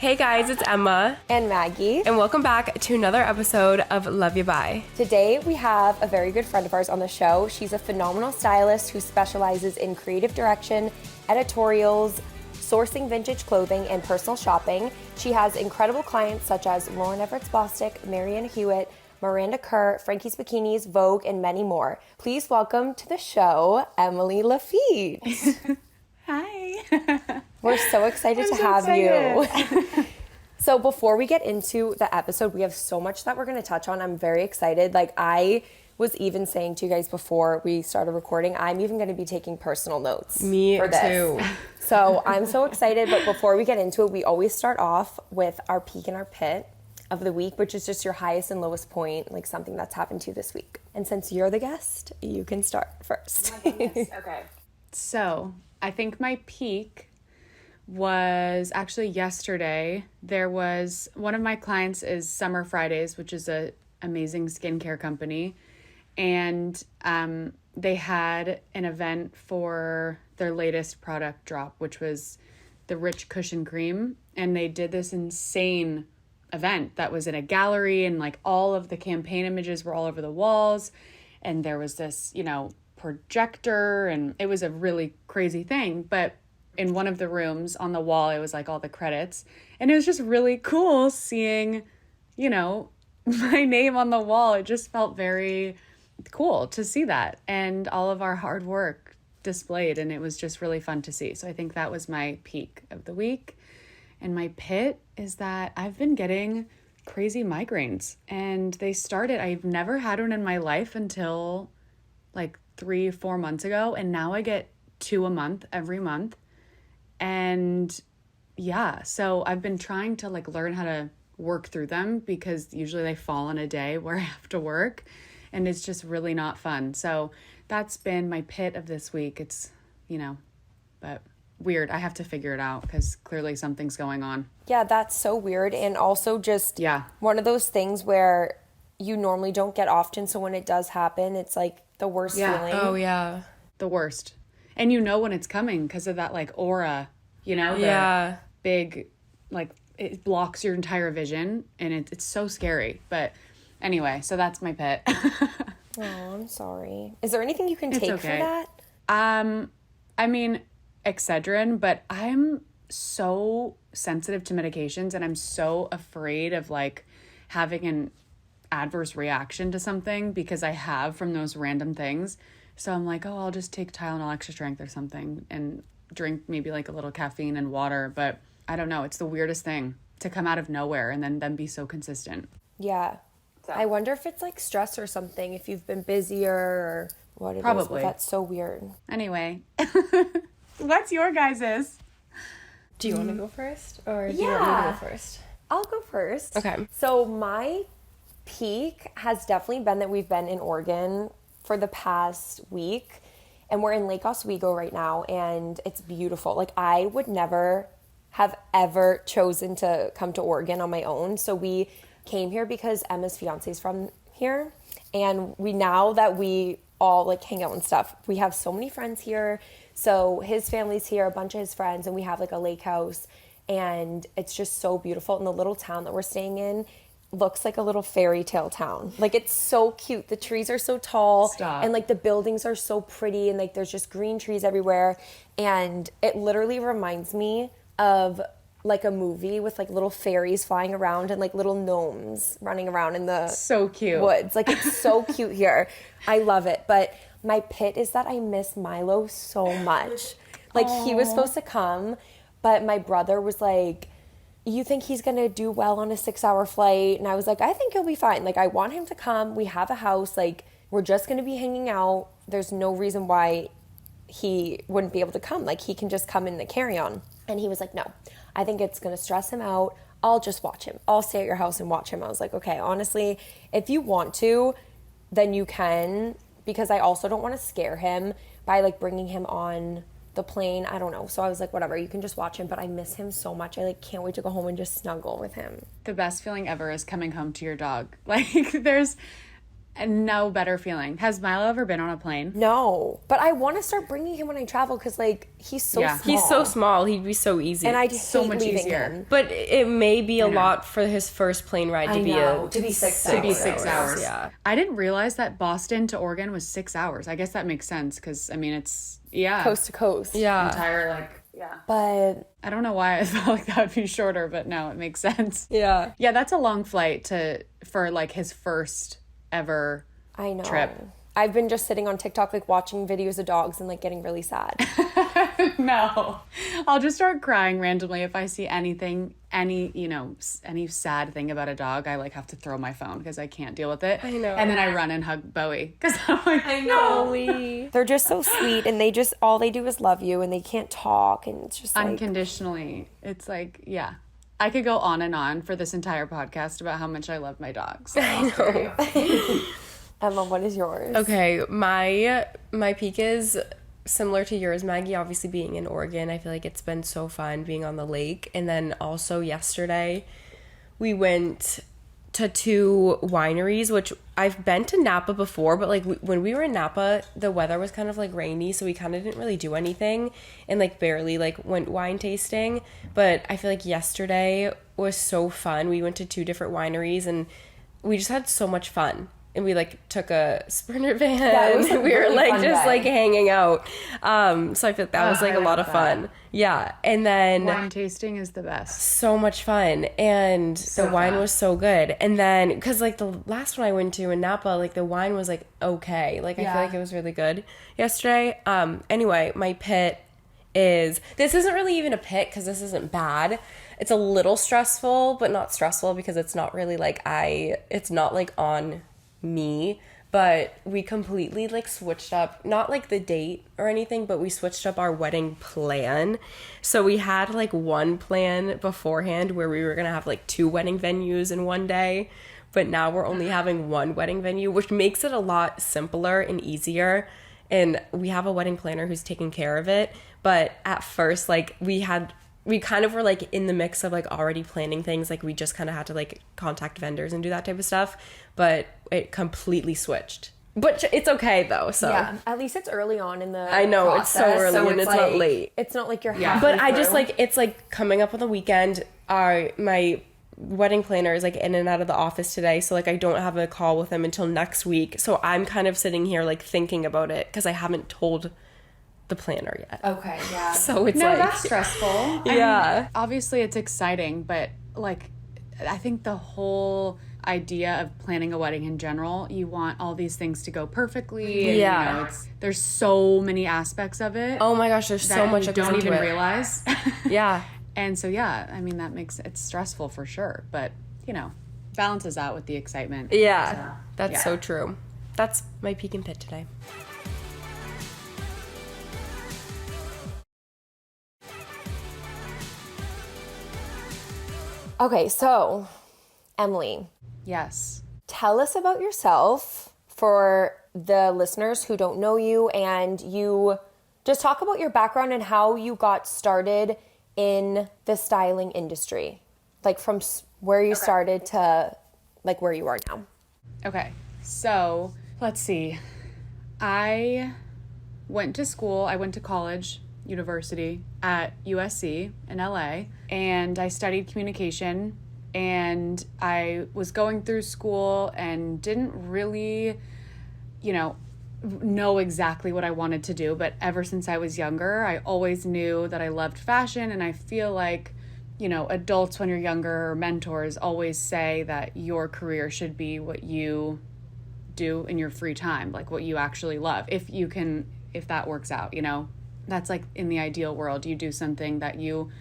Hey guys, it's Emma. And Maggie. And welcome back to another episode of Love You Bye. Today we have a very good friend of ours on the show. She's a phenomenal stylist who specializes in creative direction, editorials, sourcing vintage clothing, and personal shopping. She has incredible clients such as Lauren Everett Bostic, Marianne Hewitt, Miranda Kerr, Frankie's Bikinis, Vogue, and many more. Please welcome to the show, Emily Lafitte. Hi. We're so excited to have you. So before we get into the episode, we have so much that we're going to touch on. I'm very excited. Like I was even saying to you guys before we started recording, I'm even going to be taking personal notes. Me for this. too. So I'm so excited. But before we get into it, we always start off with our peak and our pit of the week, which is just your highest and lowest point, like something that's happened to you this week. And since you're the guest, you can start first. Okay. So I think my peak was actually yesterday. There was one of my clients is Summer Fridays, which is a amazing skincare company, and they had an event for their latest product drop, which was the Rich Cushion Cream, and they did this insane event that was in a gallery, and like all of the campaign images were all over the walls, and there was this, projector, and it was a really crazy thing. But in one of the rooms on the wall, it was like all the credits, and it was just really cool seeing, my name on the wall. It just felt very cool to see that and all of our hard work displayed, and it was just really fun to see. So I think that was my peak of the week. And my pit is that I've been getting crazy migraines, and I've never had one in my life until like 3-4 months ago, and now I get 2 a month every month. And yeah, so I've been trying to like learn how to work through them, because usually they fall on a day where I have to work, and it's just really not fun. So that's been my pit of this week. It's, but weird. I have to figure it out because clearly something's going on. Yeah, that's so weird. And also just one of those things where you normally don't get often. So when it does happen, it's like the worst feeling. Oh, yeah. The worst. And when it's coming because of that like aura, the big, like it blocks your entire vision, and it's so scary. But anyway, so that's my pit. Oh, I'm sorry. Is there anything you can take for that? I mean, Excedrin, but I'm so sensitive to medications, and I'm so afraid of like having an adverse reaction to something because I have from those random things. So I'm like, I'll just take Tylenol extra strength or something and drink maybe like a little caffeine and water. But I don't know. It's the weirdest thing to come out of nowhere and then be so consistent. Yeah. So. I wonder if it's like stress or something, if you've been busier or what it Probably. is. But that's so weird. Anyway, what's your guys's? Do you want to go first, or do you want me to go first? I'll go first. Okay. So my peak has definitely been that we've been in Oregon for the past week, and we're in Lake Oswego right now, and it's beautiful. Like I would never have ever chosen to come to Oregon on my own. So we came here because Emma's fiance is from here, and now that we all like hang out and stuff, we have so many friends here. So his family's here, a bunch of his friends, and we have like a lake house, and it's just so beautiful. And the little town that we're staying in looks like a little fairy tale town. Like it's so cute. The trees are so tall. Stop. And like the buildings are so pretty, and like there's just green trees everywhere, and it literally reminds me of like a movie with like little fairies flying around and like little gnomes running around in the so cute woods. Like it's so cute here. I love it. But my pit is that I miss Milo so much. Like he was supposed to come, but my brother was like, you think he's going to do well on a 6-hour flight? And I was like, I think he'll be fine. Like I want him to come. We have a house. Like we're just going to be hanging out. There's no reason why he wouldn't be able to come. Like he can just come in the carry-on. And he was like, no, I think it's going to stress him out. I'll just watch him. I'll stay at your house and watch him. I was like, okay, honestly, if you want to, then you can, because I also don't want to scare him by like bringing him on the plane. I don't know. So I was like, whatever, you can just watch him, but I miss him so much. I like can't wait to go home and just snuggle with him. The best feeling ever is coming home to your dog. Like no better feeling. Has Milo ever been on a plane? No, but I want to start bringing him when I travel because, like, he's so small. He's so small. He'd be so easy. And I so hate much leaving easier. him. But it may be a lot for his first plane ride to be 6 hours. To be 6 hours. Yeah. I didn't realize that Boston to Oregon was 6 hours. I guess that makes sense because, I mean, it's, Coast to coast. Yeah. entire, like, yeah. But I don't know why I felt like that would be shorter, but no, it makes sense. Yeah. Yeah, that's a long flight for like his first ever I know. trip. I've been just sitting on TikTok, like, watching videos of dogs and, like, getting really sad. No, I'll just start crying randomly if I see any sad thing about a dog. I like have to throw my phone because I can't deal with it. I know. And then I run and hug Bowie because I'm like, I know. They're just so sweet, and all they do is love you, and they can't talk, and it's just like... Unconditionally. It's like, yeah. I could go on and on for this entire podcast about how much I love my dogs. Emma, what is yours? Okay, my peak is similar to yours, Maggie. Obviously, being in Oregon, I feel like it's been so fun being on the lake. And then also yesterday, we went to 2 wineries, which I've been to Napa before, but like when we were in Napa, the weather was kind of like rainy, so we kind of didn't really do anything and like barely like went wine tasting. But I feel like yesterday was so fun. We went to 2 different wineries and we just had so much fun. And we like took a Sprinter van. That was a we were really like fun just day. like hanging out. So I feel like that was like a lot of fun. Yeah. And then Wine tasting is the best. so much fun, and the wine was so good. And then because like the last one I went to in Napa, like the wine was like okay, like I feel like it was really good yesterday. Anyway, my pit is, this isn't really even a pit because this isn't bad. It's a little stressful, but not stressful because it's not really like it's not like on me, but we completely like switched up, not like the date or anything, but we switched up our wedding plan. So we had like one plan beforehand where we were gonna have like 2 wedding venues in one day, but now we're only having 1 wedding venue, which makes it a lot simpler and easier. And we have a wedding planner who's taking care of it, but at first like we kind of were like in the mix of like already planning things, like we just kind of had to like contact vendors and do that type of stuff, but it completely switched. But it's okay though, so Yeah, at least it's early on in the I know process, it's so early and it's like, not late. It's not like you're But I just like, it's like coming up on the weekend. My wedding planner is like in and out of the office today, so like I don't have a call with him until next week, so I'm kind of sitting here like thinking about it because I haven't told the planner yet. Okay, yeah. So it's No, like that's stressful. Yeah. I mean, obviously it's exciting, but like I think the whole idea of planning a wedding in general, you want all these things to go perfectly. And, Yeah. you know, there's so many aspects of it. Oh my gosh, there's so much you that goes don't into even it. realize. Yeah. And so yeah, I mean that makes it's stressful for sure, but you know, balances out with the excitement. Yeah. That's yeah. so true. That's my peak and pit today. Okay, so Emily, Yes. tell us about yourself for the listeners who don't know you, and you just talk about your background and how you got started in the styling industry, like from where you started to like where you are now. Okay. So, let's see. I went to school, I went to college, university at USC in LA, and I studied communication, and I was going through school and didn't really, know exactly what I wanted to do, but ever since I was younger, I always knew that I loved fashion, and I feel like, adults when you're younger or mentors always say that your career should be what you do in your free time, like what you actually love. If that works out, that's like in the ideal world, you do something that you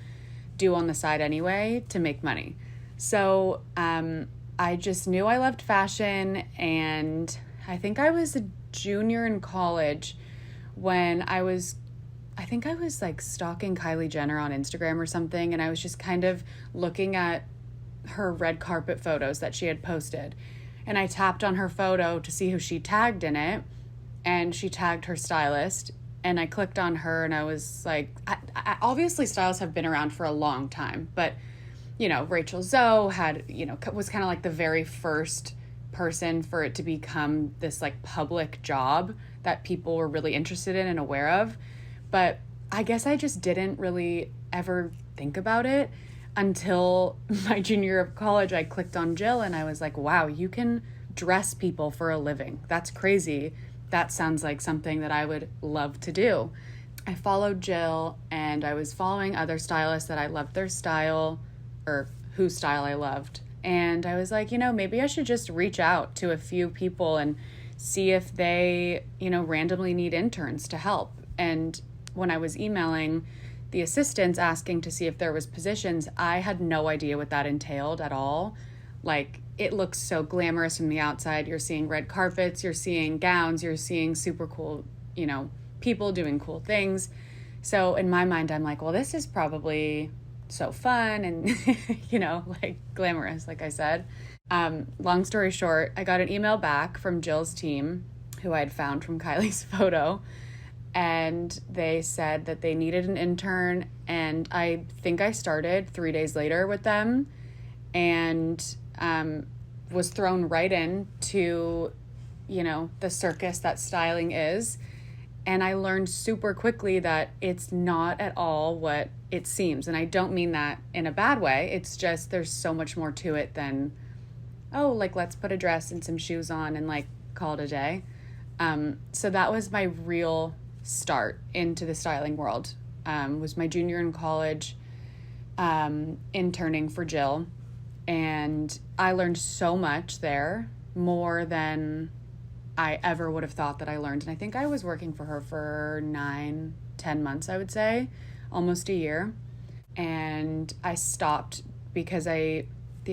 do on the side anyway to make money. So I just knew I loved fashion, and I think I was a junior in college when I think I was like stalking Kylie Jenner on Instagram or something, and I was just kind of looking at her red carpet photos that she had posted. And I tapped on her photo to see who she tagged in it, and she tagged her stylist. And I clicked on her, and I was like, obviously stylists have been around for a long time, but, Rachel Zoe had, was kind of like the very first person for it to become this like public job that people were really interested in and aware of. But I guess I just didn't really ever think about it until my junior year of college. I clicked on Jill and I was like, wow, you can dress people for a living. That's crazy. That sounds like something that I would love to do. I followed Jill and I was following other stylists that I loved their style, or whose style I loved. And I was like, maybe I should just reach out to a few people and see if they, randomly need interns to help. And when I was emailing the assistants asking to see if there was positions, I had no idea what that entailed at all. Like, it looks so glamorous from the outside. You're seeing red carpets, you're seeing gowns, you're seeing super cool, people doing cool things. So in my mind, I'm like, well, this is probably so fun and, like glamorous, like I said. Long story short, I got an email back from Jill's team, who I had found from Kylie's photo, and they said that they needed an intern, and I think I started 3 days later with them, and was thrown right into, the circus that styling is. And I learned super quickly that it's not at all what it seems. And I don't mean that in a bad way. It's just there's so much more to it than, oh, like, let's put a dress and some shoes on and, like, call it a day. So that was my real start into the styling world. Was my junior in college, interning for Jill. And I learned so much there, more than I ever would have thought that I learned. And I think I was working for her for 9-10 months, I would say, almost a year. And I stopped because the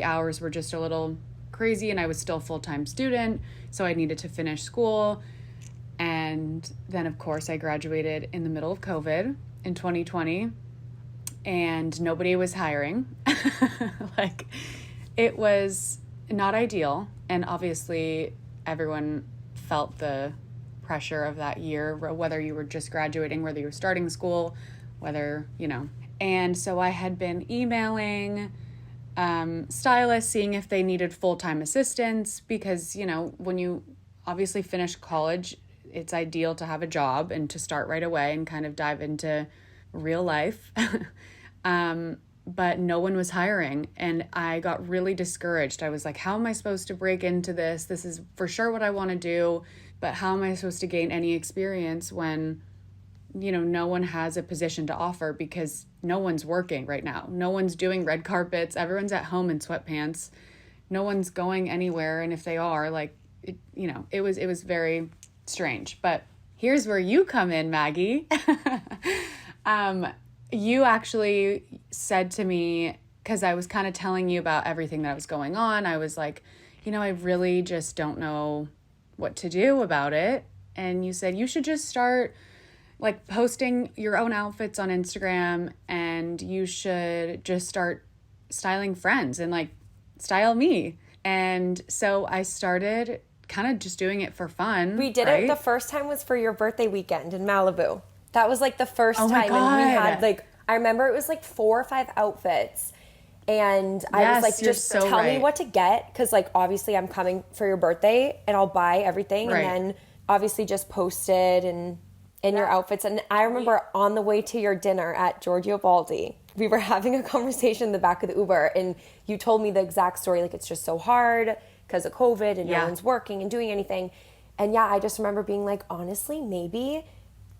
hours were just a little crazy and I was still a full-time student. So I needed to finish school. And then, of course, I graduated in the middle of COVID in 2020 and nobody was hiring. Like, it was not ideal. And obviously everyone felt the pressure of that year, whether you were just graduating, whether you were starting school, whether, And so I had been emailing stylists, seeing if they needed full-time assistants, because, when you obviously finish college, it's ideal to have a job and to start right away and kind of dive into real life. But no one was hiring and I got really discouraged. I was like, how am I supposed to break into this? This is for sure what I want to do, but how am I supposed to gain any experience when, no one has a position to offer because no one's working right now. No one's doing red carpets. Everyone's at home in sweatpants. No one's going anywhere. And if they are, like, it was very strange. But here's where you come in, Maggie. You actually said to me, because I was kind of telling you about everything that was going on, I was like, I really just don't know what to do about it. And you said, you should just start, like, posting your own outfits on Instagram, and you should just start styling friends and, like, style me. And so I started kind of just doing it for fun. We did it. The first time was for your birthday weekend in Malibu. That was like the first time. God. And we had like, I remember it was like 4 or 5 outfits. And I was like, just so tell right. me what to get. Cause like, obviously I'm coming for your birthday and I'll buy everything. Right. And then obviously just post it and in your outfits. And I remember on the way to your dinner at Giorgio Baldi, we were having a conversation in the back of the Uber and you told me the exact story. Like, it's just so hard because of COVID and no one's working and doing anything. And yeah, I just remember being like, honestly, maybe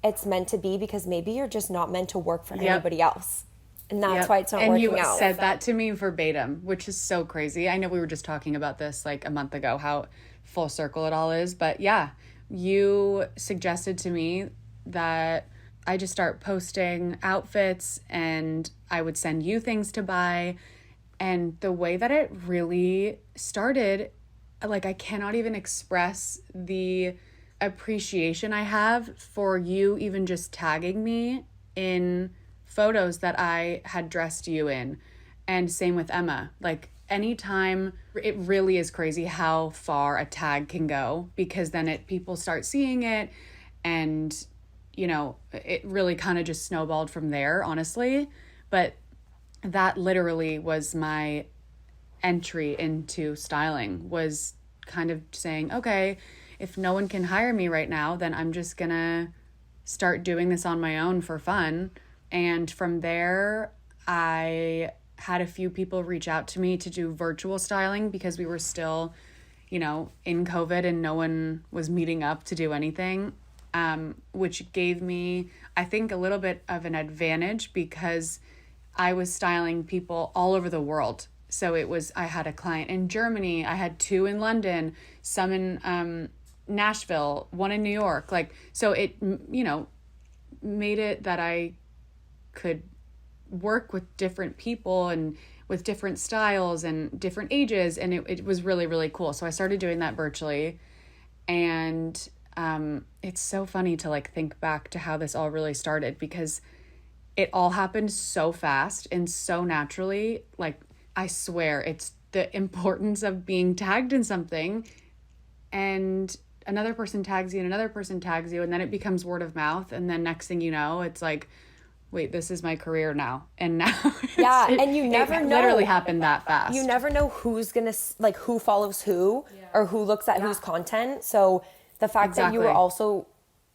it's meant to be because maybe you're just not meant to work for anybody else. And that's why it's not working out. And you said that to me verbatim, which is so crazy. I know we were just talking about this like a month ago, how full circle it all is. But yeah, you suggested to me that I just start posting outfits and I would send you things to buy. And the way that it really started, like, I cannot even express the appreciation I have for you even just tagging me in photos that I had dressed you in. And same with Emma. Like, anytime, it really is crazy how far a tag can go, because then people start seeing it and, it really kind of just snowballed from there, honestly. But that literally was my entry into styling, was kind of saying, okay, if no one can hire me right now, then I'm just gonna start doing this on my own for fun. And from there, I had a few people reach out to me to do virtual styling because we were still, you know, in COVID and no one was meeting up to do anything, which gave me, I think, a little bit of an advantage because I was styling people all over the world. So I had a client in Germany, I had 2 in London, some in Nashville, 1 in New York. Like, so it, you know, made it that I could work with different people and with different styles and different ages. And it was really, really cool. So I started doing that virtually. And it's so funny to like think back to how this all really started because it all happened so fast and so naturally. Like, I swear it's the importance of being tagged in something and another person tags you and another person tags you, and then it becomes word of mouth. And then next thing you know, it's like, wait, this is my career now. And now and you never know. It literally happened that fast. You never know who's gonna, like, who follows who or who looks at whose content. So the fact that you were also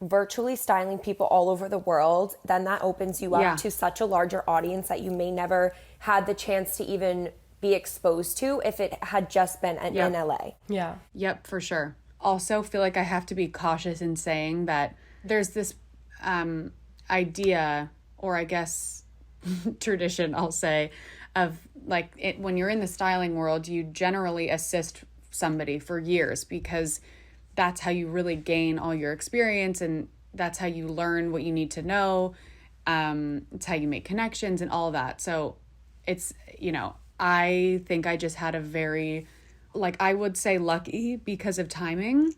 virtually styling people all over the world, then that opens you up to such a larger audience that you may never had the chance to even be exposed to if it had just been in LA. Yeah. Yep, for sure. Also feel like I have to be cautious in saying that there's this idea, or I guess tradition, I'll say, of like when you're in the styling world, you generally assist somebody for years because that's how you really gain all your experience and that's how you learn what you need to know. It's how you make connections and all that. So it's, you know, I think I just had a very, like, I would say lucky because of timing,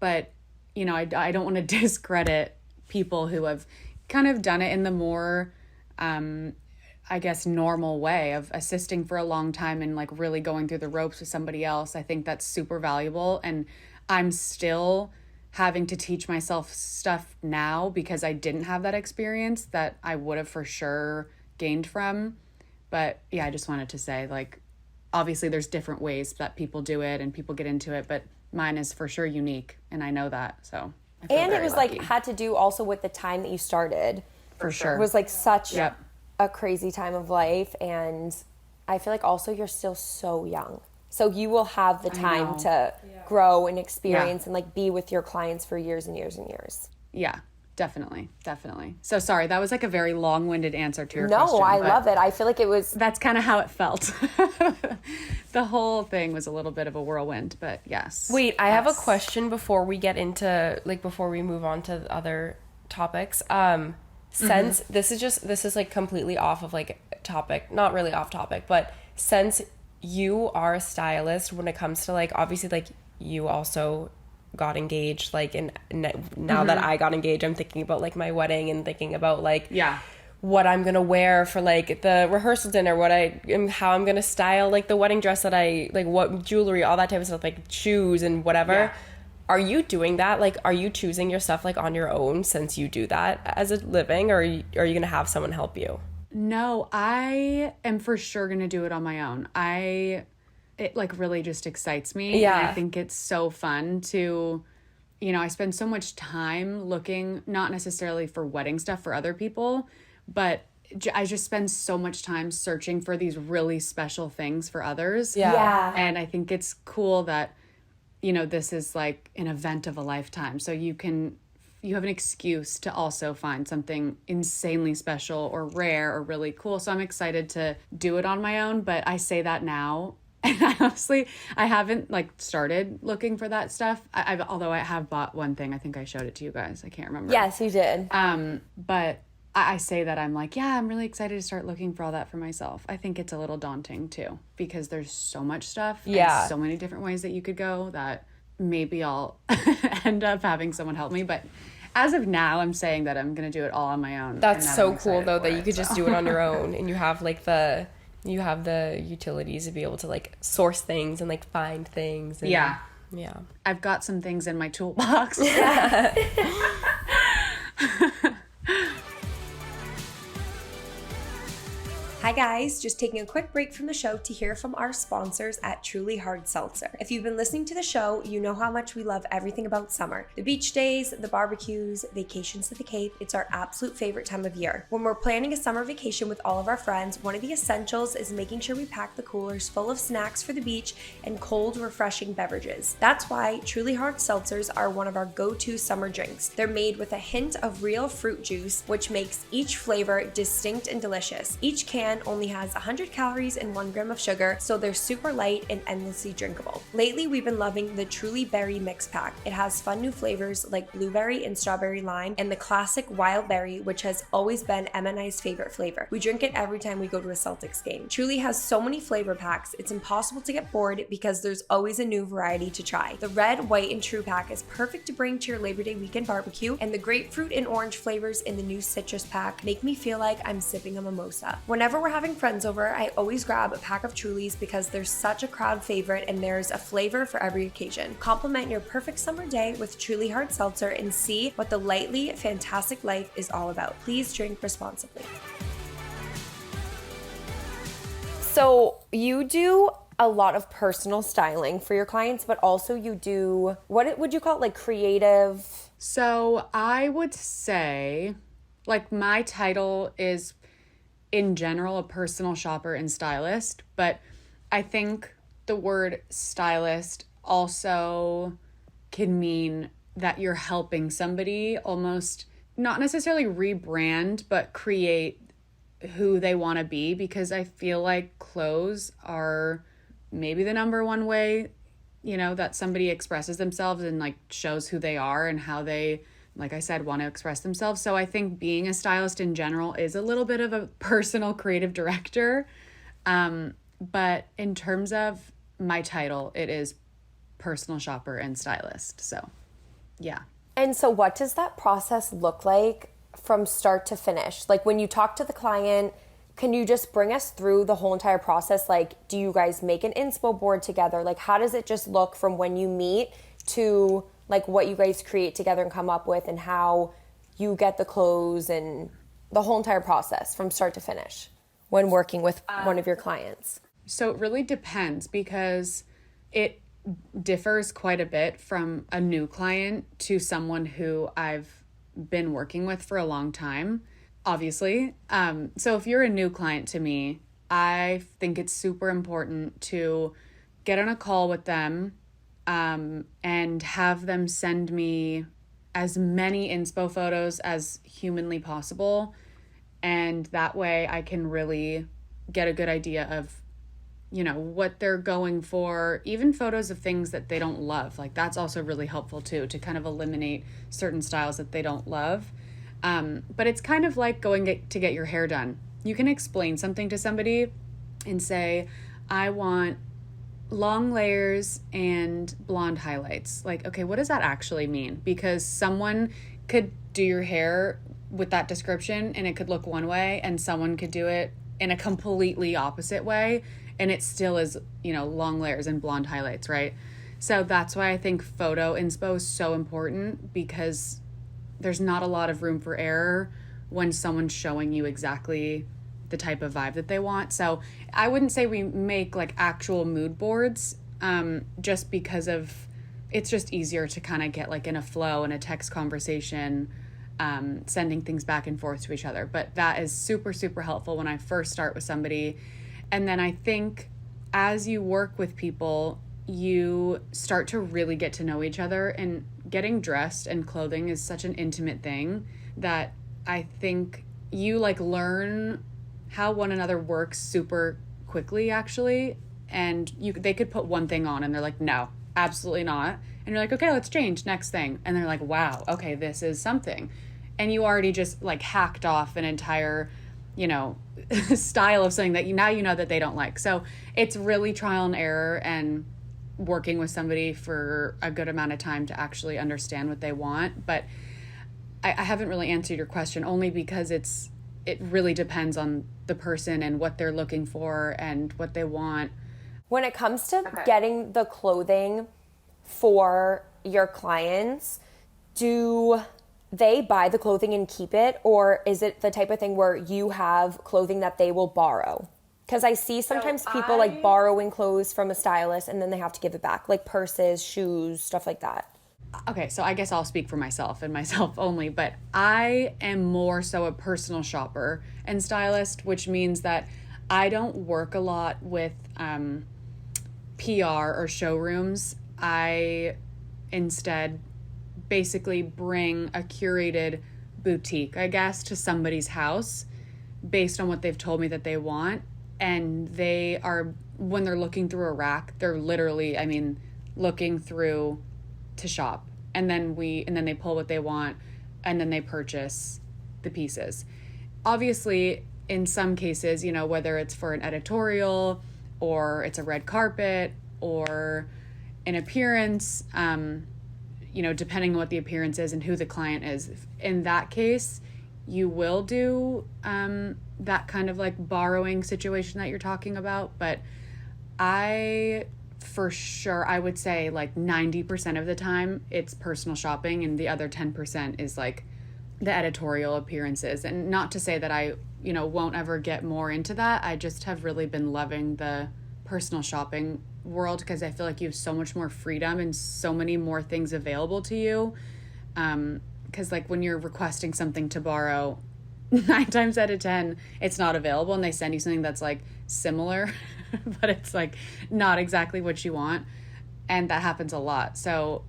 but, you know, I don't want to discredit people who have kind of done it in the more, I guess, normal way of assisting for a long time and like really going through the ropes with somebody else. I think that's super valuable. And I'm still having to teach myself stuff now because I didn't have that experience that I would have for sure gained from. But yeah, I just wanted to say, like, obviously there's different ways that people do it and people get into it, but mine is for sure unique. And I know that. So I feel and it was lucky. like had to do also with the time that you started. For sure. It was like such a crazy time of life. And I feel like also you're still so young. So you will have the time to grow and experience and like be with your clients for years and years and years. Yeah, definitely. Definitely. So sorry, that was like a very long-winded answer to your question. No, I love it. I feel like it was... That's kind of how it felt. The whole thing was a little bit of a whirlwind, but yes. Wait, I have a question before we get into, like, before we move on to other topics. Since this is like completely off of like topic, not really off topic, but since you are a stylist, when it comes to like, obviously like you also got engaged, like, and now that I got engaged, I'm thinking about like my wedding and thinking about like what I'm gonna wear for like the rehearsal dinner, how I'm gonna style like the wedding dress that I like, what jewelry, all that type of stuff, like shoes and whatever. Are you doing that? Like, are you choosing your stuff like on your own since you do that as a living, or are you gonna have someone help you? No, I am for sure gonna do it on my own. It like really just excites me. Yeah. And I think it's so fun to, you know, I spend so much time looking, not necessarily for wedding stuff for other people, but I just spend so much time searching for these really special things for others. Yeah. And I think it's cool that, you know, this is like an event of a lifetime. So you have an excuse to also find something insanely special or rare or really cool. So I'm excited to do it on my own, but I say that now. And I haven't like started looking for that stuff. Although I have bought one thing. I think I showed it to you guys. I can't remember. Yes, you did. But I say that I'm like, yeah, I'm really excited to start looking for all that for myself. I think it's a little daunting too, because there's so much stuff. Yeah. And so many different ways that you could go that maybe I'll end up having someone help me. But as of now, I'm saying that I'm going to do it all on my own. That's so cool though that you could just do it on your own, and you have the utilities to be able to like source things and like find things. And, yeah. I've got some things in my toolbox. Hi guys, just taking a quick break from the show to hear from our sponsors at Truly Hard Seltzer. If you've been listening to the show, you know how much we love everything about summer. The beach days, the barbecues, vacations to the Cape, it's our absolute favorite time of year. When we're planning a summer vacation with all of our friends, one of the essentials is making sure we pack the coolers full of snacks for the beach and cold, refreshing beverages. That's why Truly Hard Seltzers are one of our go-to summer drinks. They're made with a hint of real fruit juice, which makes each flavor distinct and delicious. Each can only has 100 calories and 1 gram of sugar, so they're super light and endlessly drinkable. Lately, we've been loving the Truly Berry Mix Pack. It has fun new flavors like blueberry and strawberry lime, and the classic wild berry, which has always been Emma and I's favorite flavor. We drink it every time we go to a Celtics game. Truly has so many flavor packs, it's impossible to get bored because there's always a new variety to try. The red, white, and true pack is perfect to bring to your Labor Day weekend barbecue, and the grapefruit and orange flavors in the new citrus pack make me feel like I'm sipping a mimosa. Whenever we're having friends over, I always grab a pack of Trulies because they're such a crowd favorite and there's a flavor for every occasion. Complement your perfect summer day with Truly Hard Seltzer and see what the lightly fantastic life is all about. Please drink responsibly. So you do a lot of personal styling for your clients, but also you do, what would you call it, like creative? So I would say, like, my title is in general a personal shopper and stylist, but I think the word stylist also can mean that you're helping somebody almost not necessarily rebrand, but create who they want to be, because I feel like clothes are maybe the number one way, you know, that somebody expresses themselves and like shows who they are and how they, like I said, want to express themselves. So I think being a stylist in general is a little bit of a personal creative director. But in terms of my title, it is personal shopper and stylist. So, yeah. And so what does that process look like from start to finish? Like when you talk to the client, can you just bring us through the whole entire process? Like, do you guys make an inspo board together? Like, how does it just look from when you meet to like what you guys create together and come up with, and how you get the clothes and the whole entire process from start to finish when working with one of your clients? So it really depends, because it differs quite a bit from a new client to someone who I've been working with for a long time, obviously. So if you're a new client to me, I think it's super important to get on a call with them, and have them send me as many inspo photos as humanly possible. And that way I can really get a good idea of, you know, what they're going for, even photos of things that they don't love. Like that's also really helpful too, to kind of eliminate certain styles that they don't love. But it's kind of like going to get your hair done. You can explain something to somebody and say, I want long layers and blonde highlights. Like, okay, what does that actually mean? Because someone could do your hair with that description and it could look one way, and someone could do it in a completely opposite way, and it still is, you know, long layers and blonde highlights, right? So that's why I think photo inspo is so important, because there's not a lot of room for error when someone's showing you exactly the type of vibe that they want. So I wouldn't say we make like actual mood boards, just because of, it's just easier to kind of get like in a flow in a text conversation, sending things back and forth to each other. But that is super, super helpful when I first start with somebody. And then I think as you work with people, you start to really get to know each other, and getting dressed and clothing is such an intimate thing that I think you like learn how one another works super quickly, actually. And they could put one thing on and they're like, no, absolutely not. And you're like, okay, let's change, next thing. And they're like, wow, okay, this is something. And you already just like hacked off an entire, you know, style of something that you know that they don't like. So it's really trial and error and working with somebody for a good amount of time to actually understand what they want. But I haven't really answered your question, only because it really depends on the person and what they're looking for and what they want. When it comes to getting the clothing for your clients, do they buy the clothing and keep it, or is it the type of thing where you have clothing that they will borrow? Because I see sometimes people like borrowing clothes from a stylist and then they have to give it back, like purses, shoes, stuff like that. Okay, so I guess I'll speak for myself and myself only, but I am more so a personal shopper and stylist, which means that I don't work a lot with PR or showrooms. I instead basically bring a curated boutique, I guess, to somebody's house based on what they've told me that they want. And they are, when they're looking through a rack, they're literally, I mean, looking through to shop. And then they pull what they want and then they purchase the pieces. Obviously, in some cases, you know, whether it's for an editorial or it's a red carpet or an appearance, you know, depending on what the appearance is and who the client is. In that case, you will do that kind of like borrowing situation that you're talking about. But for sure, I would say like 90% of the time it's personal shopping and the other 10% is like the editorial appearances. And not to say that I, you know, won't ever get more into that. I just have really been loving the personal shopping world because I feel like you have so much more freedom and so many more things available to you. Because like when you're requesting something to borrow, 9 times out of 10 it's not available and they send you something that's like similar but it's like not exactly what you want, and that happens a lot. So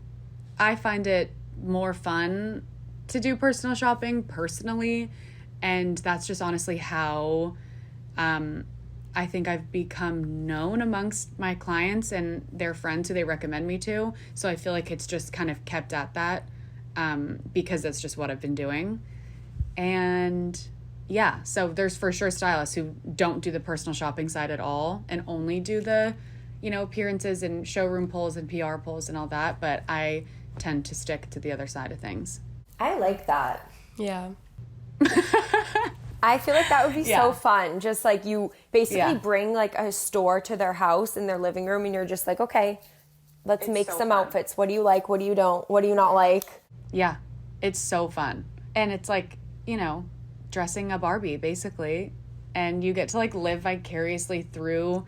I find it more fun to do personal shopping personally, and that's just honestly how I think I've become known amongst my clients and their friends who they recommend me to. So I feel like it's just kind of kept at that because that's just what I've been doing. And yeah, so there's for sure stylists who don't do the personal shopping side at all and only do the, you know, appearances and showroom pulls and PR pulls and all that. But I tend to stick to the other side of things. I like that. Yeah. I feel like that would be so fun. Just like you basically bring like a store to their house in their living room and you're just like, okay, let's make some outfits. What do you like? What do you don't? What do you not like? Yeah, it's so fun. And it's like, you know, dressing a Barbie basically, and you get to like live vicariously through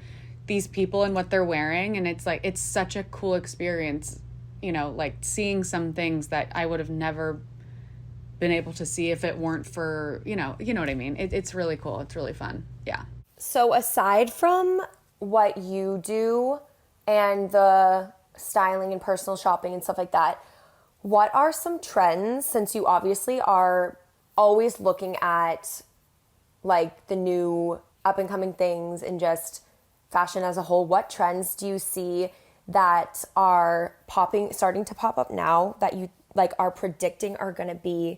these people and what they're wearing, and it's like it's such a cool experience, you know, like seeing some things that I would have never been able to see if it weren't for, you know what I mean. It's really cool. It's really fun. Yeah. So aside from what you do and the styling and personal shopping and stuff like that, what are some trends, since you obviously are always looking at like the new up and coming things and just fashion as a whole, what trends do you see that are starting to pop up now that you like are predicting are going to be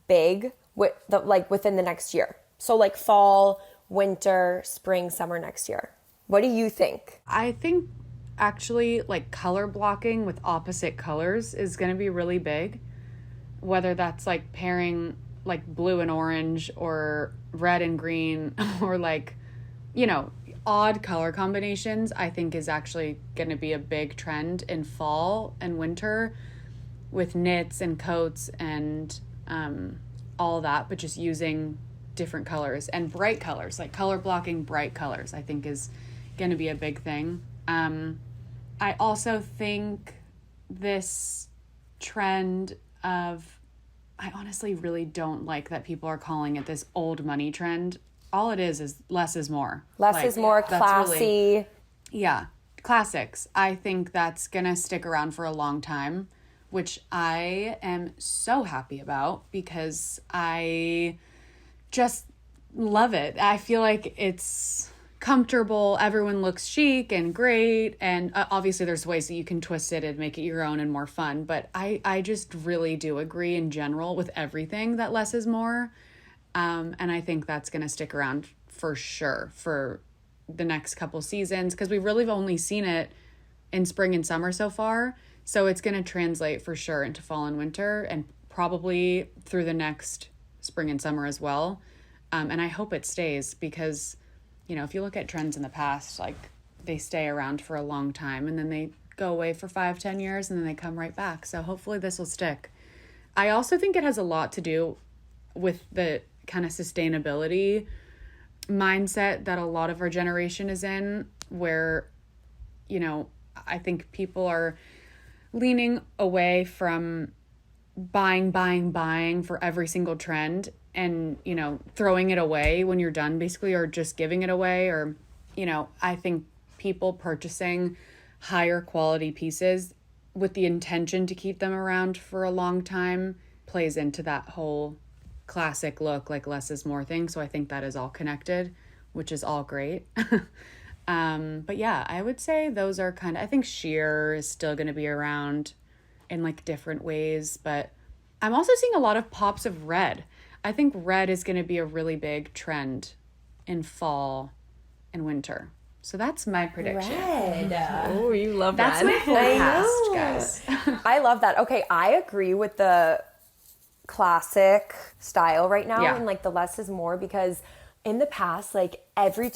big within the next year? So like fall, winter, spring, summer next year. What do you think? I think actually like color blocking with opposite colors is going to be really big, whether that's like pairing like blue and orange or red and green or like, you know, odd color combinations. I think is actually going to be a big trend in fall and winter with knits and coats and all that, but just using different colors and bright colors, like color blocking bright colors, I think is going to be a big thing. I also think this trend of, I honestly really don't like that people are calling it this old money trend. All it is less is more. Less is more, classy. Yeah, classics. I think that's going to stick around for a long time, which I am so happy about because I just love it. I feel like it's comfortable. Everyone looks chic and great. And obviously there's ways that you can twist it and make it your own and more fun. But I just really do agree in general with everything that less is more. And I think that's going to stick around for sure for the next couple seasons because we really have only seen it in spring and summer so far. So it's going to translate for sure into fall and winter and probably through the next spring and summer as well. And I hope it stays because, you know, if you look at trends in the past, like they stay around for a long time and then they go away for 5-10 years and then they come right back. So hopefully this will stick. I also think it has a lot to do with the kind of sustainability mindset that a lot of our generation is in, where, you know, I think people are leaning away from buying for every single trend and, you know, throwing it away when you're done basically, or just giving it away. Or, you know, I think people purchasing higher quality pieces with the intention to keep them around for a long time plays into that whole classic look, like less is more thing. So I think that is all connected, which is all great. But yeah, I would say those are kind of, I think sheer is still going to be around in like different ways, but I'm also seeing a lot of pops of red. I think red is going to be a really big trend in fall and winter. So that's my prediction. Red. Oh, you love That's red. my forecast, guys. I love that. Okay, I agree with the classic style right now, Yeah. and like the less is more, because in the past, like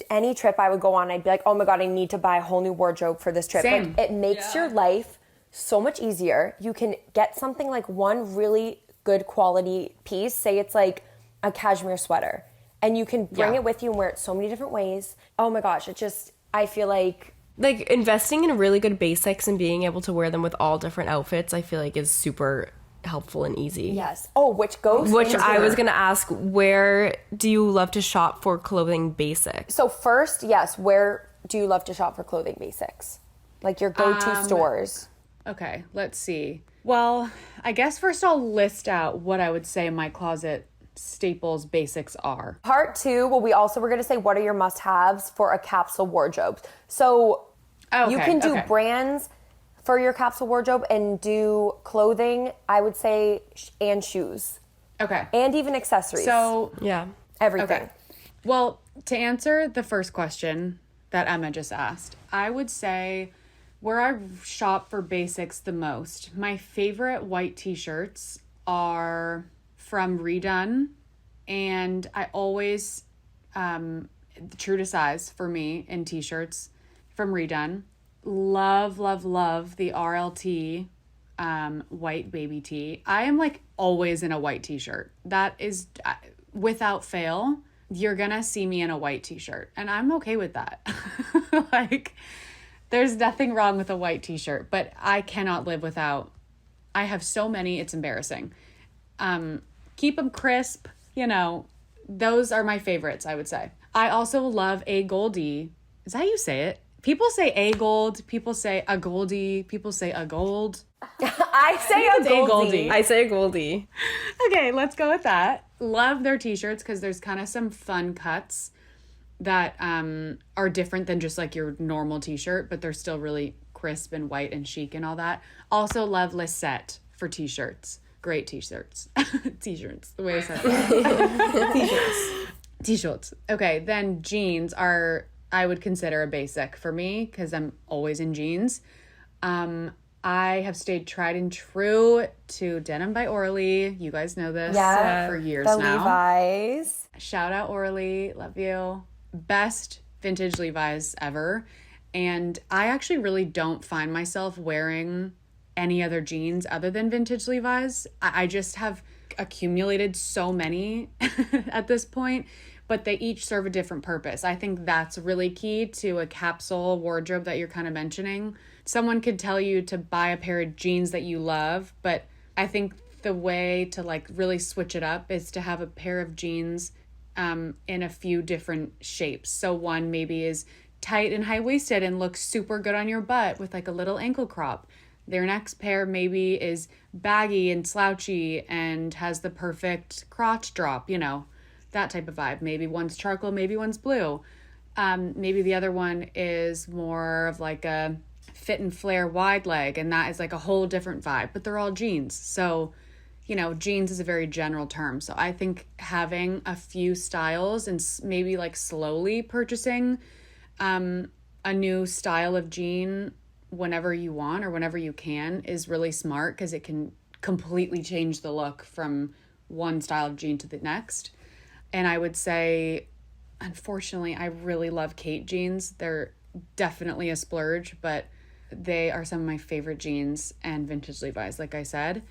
any trip I would go on, I'd be like, oh my God, I need to buy a whole new wardrobe for this trip. Same. Like, it makes your life so much easier. You can get something like one really good quality piece, say it's like a cashmere sweater, and you can bring it with you and wear it so many different ways. Oh my gosh, I feel like Investing in really good basics and being able to wear them with all different outfits, I feel like is super helpful and easy. yes. Oh, which I was going to ask, where do you love to shop for clothing basics? So first, yes, where do you love to shop for clothing basics? Like your go-to stores. Okay, let's see. Well, I guess first I'll list out what I would say my closet staples basics are. Part two, well, we're going to say what are your must-haves for a capsule wardrobe. So you can do brands for your capsule wardrobe and do clothing, I would say, and shoes. Okay. And even accessories. So, Yeah. Everything. okay. Well, to answer the first question that Emma just asked, I would say where I shop for basics the most, my favorite white t-shirts are from Redone, and I always, true to size for me in t-shirts from Redone. Love the RLT white baby tee. I am like always in a white t-shirt. That is, without fail, you're gonna see me in a white t-shirt, and I'm okay with that. Like, there's nothing wrong with a white t-shirt, but I cannot live without. I have so many, it's embarrassing. Keep them crisp, you know, those are my favorites, I would say. I also love a Goldie. Is that how you say it? People say a gold, people say a Goldie, people say a gold. I say a Goldie. I say a Goldie. Okay, let's go with that. Love their t-shirts because there's kind of some fun cuts that are different than just like your normal t-shirt, but they're still really crisp and white and chic and all that. Also love Lisette for t-shirts. Great t-shirts. T-shirts, the way I said that. T-shirts. Okay, then jeans are, I would consider a basic for me because I'm always in jeans. I have stayed tried and true to Denim by Orly. You guys know this for years the now. Levi's. Shout out Orly, love you. Best vintage Levi's ever. And I actually really don't find myself wearing any other jeans other than vintage Levi's. I just have accumulated so many at this point, but they each serve a different purpose. I think that's really key to a capsule wardrobe that you're kind of mentioning. Someone could tell you to buy a pair of jeans that you love, but I think the way to like really switch it up is to have a pair of jeans in a few different shapes. So one maybe is tight and high-waisted and looks super good on your butt with like a little ankle crop. Their next pair maybe is baggy and slouchy and has the perfect crotch drop, you know, that type of vibe. Maybe one's charcoal, maybe one's blue. Maybe the other one is more of like a fit and flare wide leg, and that is like a whole different vibe, but they're all jeans. So, you know, jeans is a very general term. So I think having a few styles and maybe like slowly purchasing a new style of jean whenever you want or whenever you can is really smart because it can completely change the look from one style of jean to the next. And I would say, unfortunately, I really love Kate jeans. They're definitely a splurge, but they are some of my favorite jeans and vintage Levi's, like I said.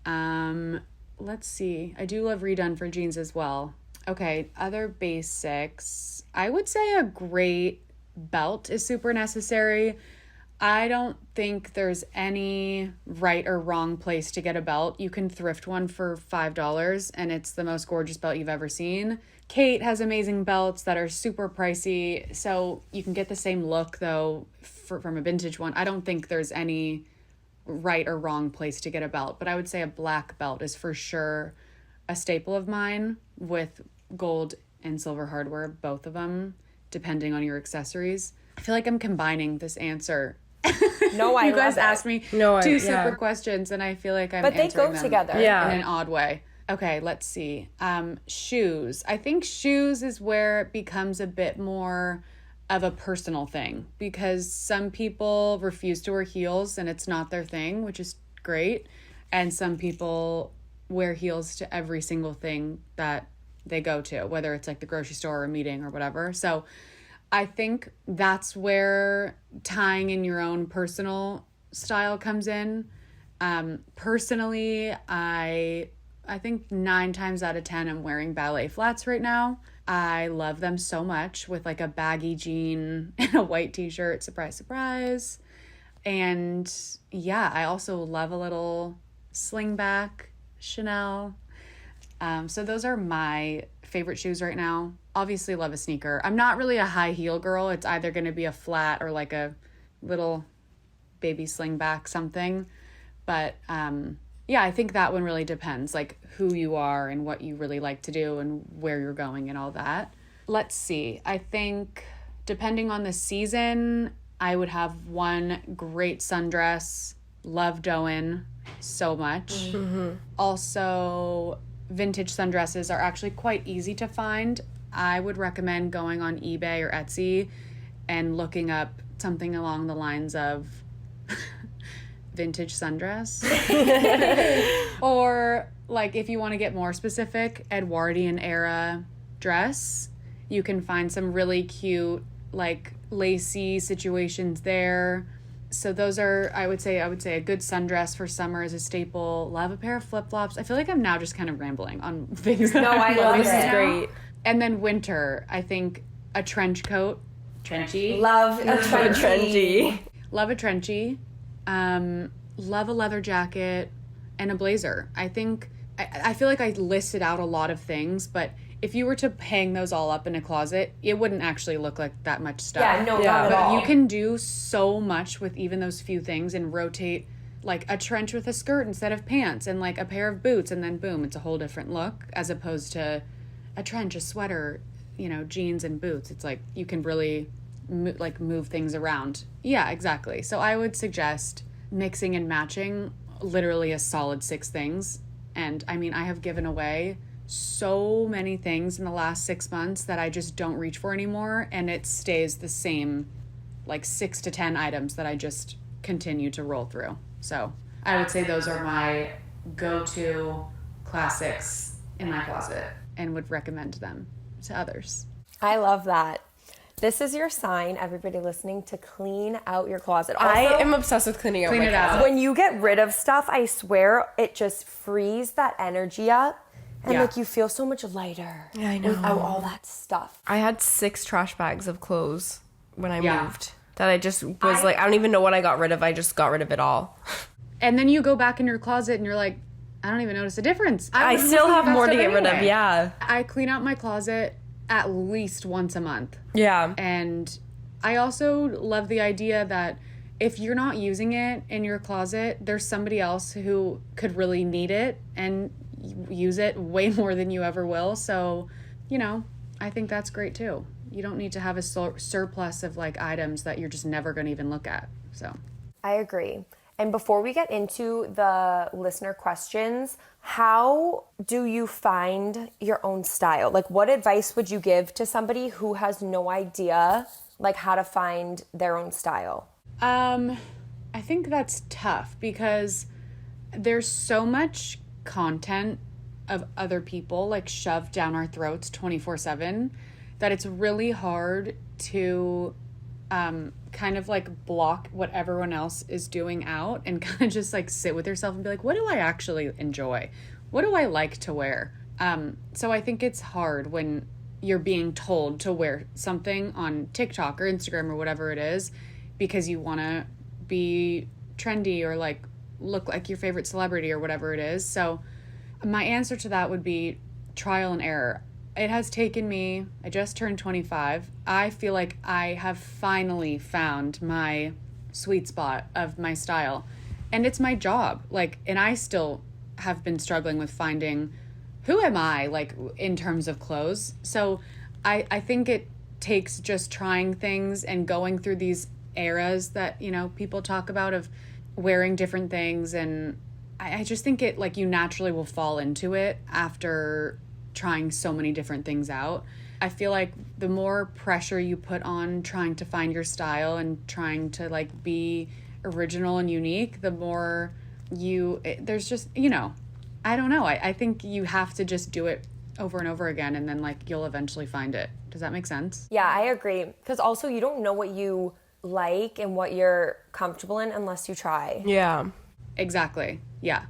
Let's see. I do love redone for jeans as well. Okay, other basics. I would say a great belt is super necessary. I don't think there's any right or wrong place to get a belt. You can thrift one for $5 and it's the most gorgeous belt you've ever seen. Kate has amazing belts that are super pricey, so you can get the same look though from a vintage one. I don't think there's any right or wrong place to get a belt, but I would say a black belt is for sure a staple of mine with gold and silver hardware, both of them, depending on your accessories. I feel like I'm combining this answer. No, I you guys love it. asked me two separate questions, and I feel like I'm but they answering go them together. in an odd way. Okay, let's see. Shoes. I think shoes is where it becomes a bit more of a personal thing because some people refuse to wear heels and it's not their thing, which is great. And some people wear heels to every single thing that they go to, whether it's like the grocery store or a meeting or whatever. So I think that's where tying in your own personal style comes in. Personally, I think 9 times out of 10 I'm wearing ballet flats right now. I love them so much with like a baggy jean and a white t-shirt. Surprise, surprise. And yeah, I also love a little slingback Chanel. So those are my favorite shoes right now. Obviously love a sneaker. I'm not really a high heel girl. It's either going to be a flat or like a little baby slingback something. But yeah, I think that one really depends, like who you are and what you really like to do and where you're going and all that. Let's see. I think depending on the season, I would have one great sundress. Love Doen so much. Mm-hmm. Also, vintage sundresses are actually quite easy to find. I would recommend going on eBay or Etsy and looking up something along the lines of vintage sundress. Or like if you want to get more specific, Edwardian era dress. You can find some really cute like lacy situations there. So those are, I would say a good sundress for summer is a staple. Love a pair of flip-flops. I feel like I'm now just kind of rambling on things that I love this it. is great. And then winter, I think a trench coat. Trenchy. Love a trenchy. Love a trenchy. Love a leather jacket and a blazer. I think, I feel like I listed out a lot of things, but if you were to hang those all up in a closet, it wouldn't actually look like that much stuff. Yeah, no, not at But all. you can do so much with even those few things and rotate like a trench with a skirt instead of pants and like a pair of boots and then boom, it's a whole different look as opposed to a trench, a sweater, jeans and boots. It's like you can really move things around. Yeah, exactly. So I would suggest mixing and matching literally a solid 6 things. And I mean, I have given away so many things in the last 6 months that I just don't reach for anymore. And it stays the same, like 6 to 10 items that I just continue to roll through. So I would say those are my go-to classics in my closet and would recommend them to others. I love that. This is your sign, everybody listening, to clean out your closet. Also, I am obsessed with cleaning out my closet. When you get rid of stuff, I swear it just frees that energy up. And like you feel so much lighter. Yeah, I know. Without all that stuff. I had 6 trash bags of clothes when I moved. That I just was like, I don't even know what I got rid of. I just got rid of it all. And then you go back in your closet and you're like, I don't even notice a difference. I still have more to get rid of, yeah. I clean out my closet at least once a month. Yeah. And I also love the idea that if you're not using it in your closet, there's somebody else who could really need it and use it way more than you ever will. So, I think that's great too. You don't need to have a surplus of like items that you're just never going to even look at. So I agree. And before we get into the listener questions, how do you find your own style? Like, what advice would you give to somebody who has no idea, like, how to find their own style? I think that's tough because there's so much content of other people, like, shoved down our throats 24/7 that it's really hard to kind of like block what everyone else is doing out and kind of just like sit with yourself and be like, what do I actually enjoy? What do I like to wear? So I think it's hard when you're being told to wear something on TikTok or Instagram or whatever it is because you want to be trendy or like look like your favorite celebrity or whatever it is. So my answer to that would be trial and error. It has taken me, I just turned 25. I feel like I have finally found my sweet spot of my style. And it's my job. Like, and I still have been struggling with finding who am I, like, in terms of clothes. So I think it takes just trying things and going through these eras that, you know, people talk about of wearing different things. And I just think it, like, you naturally will fall into it after trying so many different things out. I feel like the more pressure you put on trying to find your style and trying to like be original and unique, the more there's just, you know, I don't know. I think you have to just do it over and over again and then like you'll eventually find it. Does that make sense? Yeah, I agree. Because also you don't know what you like and what you're comfortable in unless you try. Yeah. Exactly. Yeah.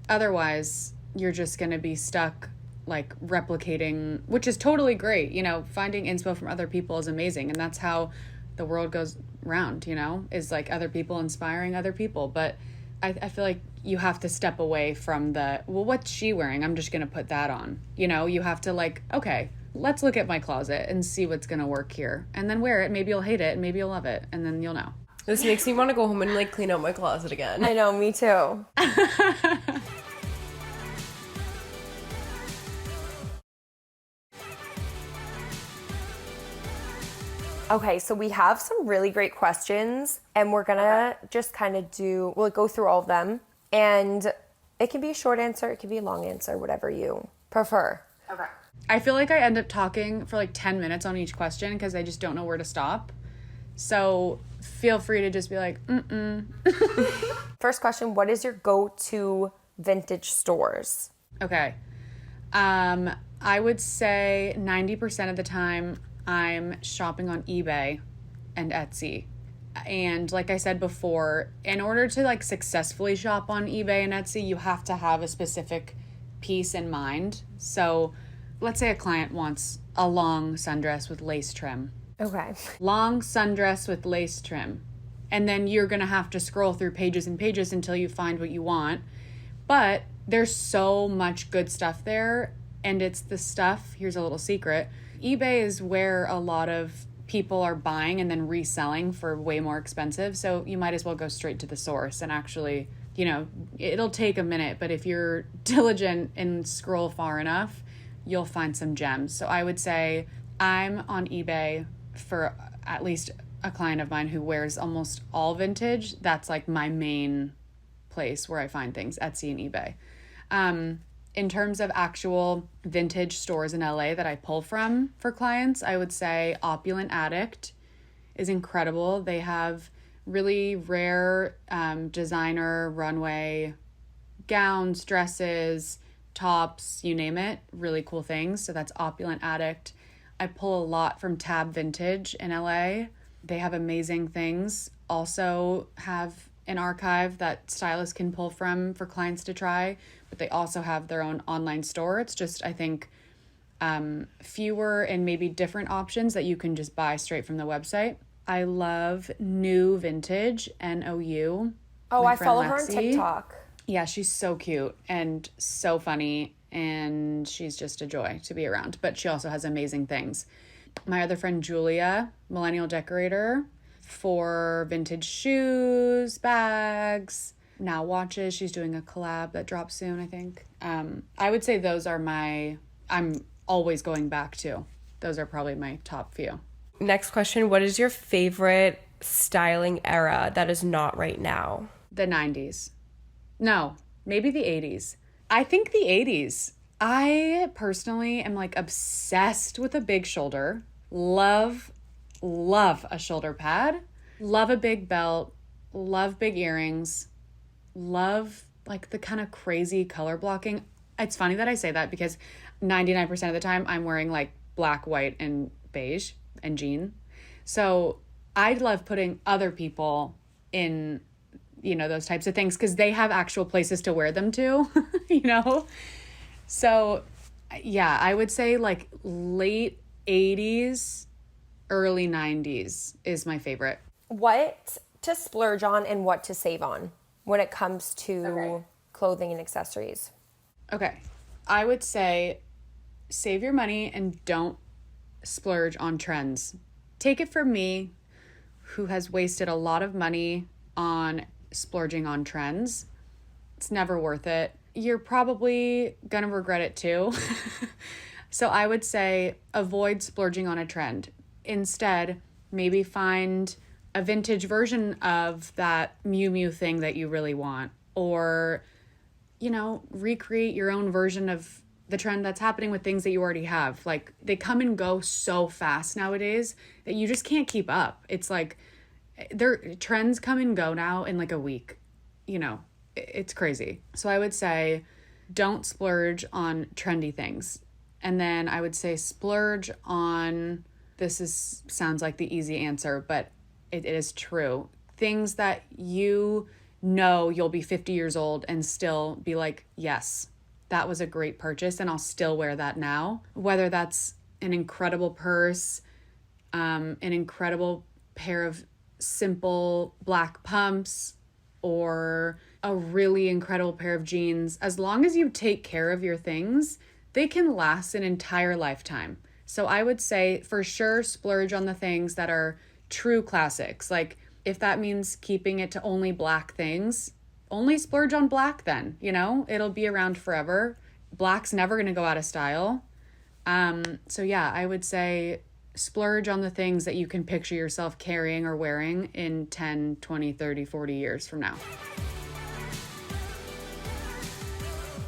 Otherwise, you're just going to be stuck like replicating, which is totally great. You know, finding inspo from other people is amazing. And that's how the world goes round, you know, is like other people inspiring other people. But I feel like you have to step away from well, what's she wearing? I'm just going to put that on. You know, you have to like, okay, let's look at my closet and see what's going to work here. And then wear it. Maybe you'll hate it and maybe you'll love it. And then you'll know. This makes me want to go home and like clean out my closet again. I know, me too. Okay, so we have some really great questions and we're gonna just kind of we'll go through all of them. And it can be a short answer, it can be a long answer, whatever you prefer. Okay. I feel like I end up talking for like 10 minutes on each question because I just don't know where to stop. So feel free to just be like, First question, what is your go-to vintage stores? Okay. I would say 90% of the time I'm shopping on eBay and Etsy. And like I said before, in order to like successfully shop on eBay and Etsy, you have to have a specific piece in mind. So let's say a client wants a long sundress with lace trim. Okay. Long sundress with lace trim. And then you're going to have to scroll through pages and pages until you find what you want. But there's so much good stuff there. And it's the stuff, here's a little secret. eBay is where a lot of people are buying and then reselling for way more expensive. So you might as well go straight to the source and actually, you know, it'll take a minute, but if you're diligent and scroll far enough, you'll find some gems. So I would say I'm on eBay for at least a client of mine who wears almost all vintage. That's like my main place where I find things, Etsy and eBay. In terms of actual vintage stores in LA that I pull from for clients, I would say Opulent Addict is incredible. They have really rare designer runway gowns, dresses, tops, you name it, really cool things. So that's Opulent Addict. I pull a lot from Tab Vintage in LA. They have amazing things. Also have an archive that stylists can pull from for clients to try, but they also have their own online store. It's just, I think, fewer and maybe different options that you can just buy straight from the website. I love New Vintage, NOU. Oh, I follow her on TikTok. Yeah, she's so cute and so funny, and she's just a joy to be around. But she also has amazing things. My other friend Julia, Millennial Decorator, for vintage shoes, bags, now watches. She's doing a collab that drops soon, I think. I would say those are I'm always going back to. Those are probably my top few. Next question, what is your favorite styling era that is not right now? The 90s. No, maybe the 80s. I think the 80s. I personally am like obsessed with a big shoulder. Love a shoulder pad. Love a big belt. Love big earrings. Love like the kind of crazy color blocking. It's funny that I say that because 99% of the time I'm wearing like black, white, and beige and jean. So I love putting other people in, you know, those types of things because they have actual places to wear them to, you know? So, yeah, I would say like late 80s, early 90s is my favorite. What to splurge on and what to save on when it comes to clothing and accessories? Okay. I would say save your money and don't splurge on trends. Take it from me, who has wasted a lot of money on splurging on trends. It's never worth it. You're probably gonna regret it too. So I would say avoid splurging on a trend. Instead, maybe find a vintage version of that Miu Miu thing that you really want, or, you know, recreate your own version of the trend that's happening with things that you already have. Like, they come and go so fast nowadays that you just can't keep up. It's like trends come and go now in like a week. You know, it's crazy. So I would say don't splurge on trendy things. And then I would say splurge on, sounds like the easy answer, but it is true. Things that you know you'll be 50 years old and still be like, yes, that was a great purchase and I'll still wear that now. Whether that's an incredible purse, an incredible pair of simple black pumps, or a really incredible pair of jeans. As long as you take care of your things, they can last an entire lifetime. So I would say for sure splurge on the things that are true classics. Like, if that means keeping it to only black things, only splurge on black then, you know? It'll be around forever. Black's never going to go out of style. So yeah, I would say splurge on the things that you can picture yourself carrying or wearing in 10, 20, 30, 40 years from now.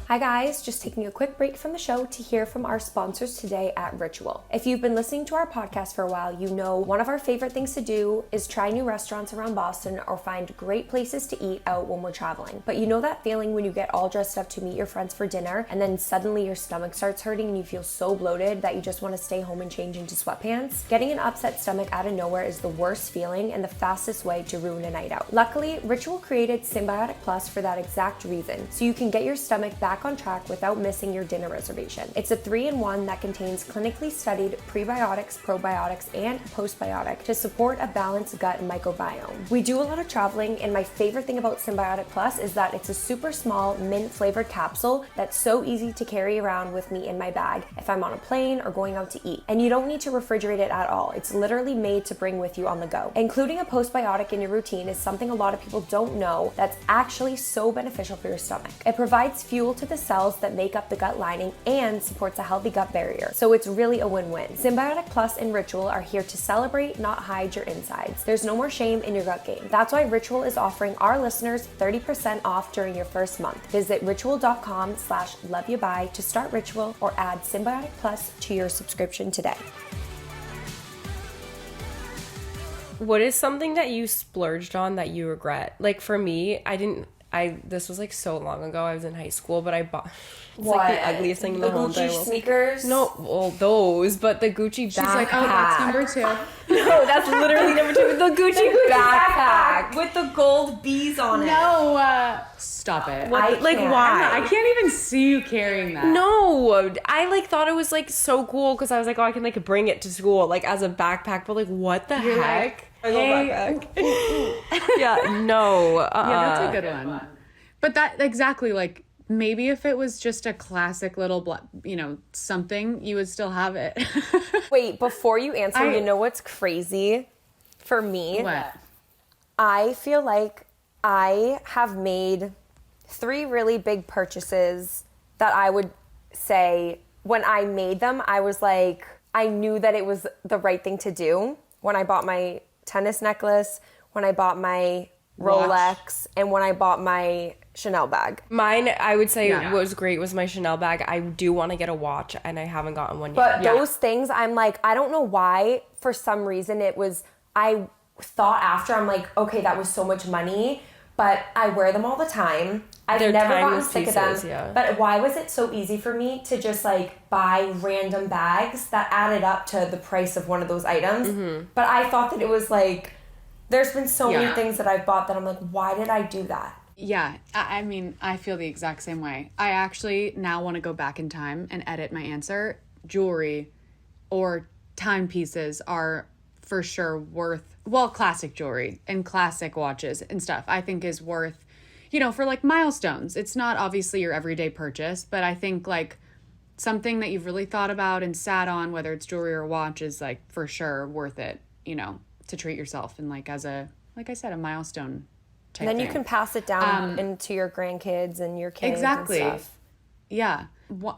Hi guys, just taking a quick break from the show to hear from our sponsors today at Ritual. If you've been listening to our podcast for a while, you know one of our favorite things to do is try new restaurants around Boston or find great places to eat out when we're traveling. But you know that feeling when you get all dressed up to meet your friends for dinner and then suddenly your stomach starts hurting and you feel so bloated that you just want to stay home and change into sweatpants? Getting an upset stomach out of nowhere is the worst feeling and the fastest way to ruin a night out. Luckily, Ritual created Symbiotic Plus for that exact reason, so you can get your stomach back on track without missing your dinner reservation. It's a 3-in-1 that contains clinically studied prebiotics, probiotics, and postbiotic to support a balanced gut microbiome. We do a lot of traveling, and my favorite thing about Symbiotic Plus is that it's a super small mint flavored capsule that's so easy to carry around with me in my bag if I'm on a plane or going out to eat. And you don't need to refrigerate it at all. It's literally made to bring with you on the go. Including a postbiotic in your routine is something a lot of people don't know that's actually so beneficial for your stomach. It provides fuel to the cells that make up the gut lining and supports a healthy gut barrier. So it's really a win-win. Symbiotic Plus and Ritual are here to celebrate, not hide your insides. There's no more shame in your gut game. That's why Ritual is offering our listeners 30% off during your first month. Visit ritual.com/loveyoubuy to start Ritual or add Symbiotic Plus to your subscription today. What is something that you splurged on that you regret? Like, for me, this was like so long ago. I was in high school, but I bought like the ugliest thing in the whole entire world. Sneakers? No, well, those, but the Gucci backpack. She's like, oh, that's number 2. No, that's literally number 2. The Gucci backpack with the gold bees on it. No, stop it. Why? I can't even see you carrying that. No, I like thought it was like so cool because I was like, oh, I can like bring it to school like as a backpack, but like what the You're heck? like, I love backpack. Yeah, no. Yeah, that's a good one. But that exactly, like, maybe if it was just a classic little, something, you would still have it. Wait, before you answer, you know what's crazy for me? What? I feel like I have made 3 really big purchases that I would say when I made them, I was like, I knew that it was the right thing to do. When I bought my tennis necklace, when I bought my Rolex, and when I bought my Chanel bag. Mine, I would say, what was great was my Chanel bag. I do want to get a watch, and I haven't gotten one yet. But those things, I'm like, I don't know why, for some reason I thought after, I'm like, okay, that was so much money, but I wear them all the time. I've never gotten sick of them. Yeah. But why was it so easy for me to just like buy random bags that added up to the price of one of those items? Mm-hmm. But I thought that it was like There's been so many Yeah. things that I've bought that I'm like, why did I do that? Yeah, I mean, I feel the exact same way. I actually now want to go back in time and edit my answer. Jewelry or timepieces are for sure worth, well, classic jewelry and classic watches and stuff, I think is worth, you know, for like milestones. It's not obviously your everyday purchase, but I think like something that you've really thought about and sat on, whether it's jewelry or watch, is like for sure worth it, you know, to treat yourself and like as a, like I said, a milestone type And then you thing. can pass it down into your grandkids and your kids Exactly. and stuff. Yeah.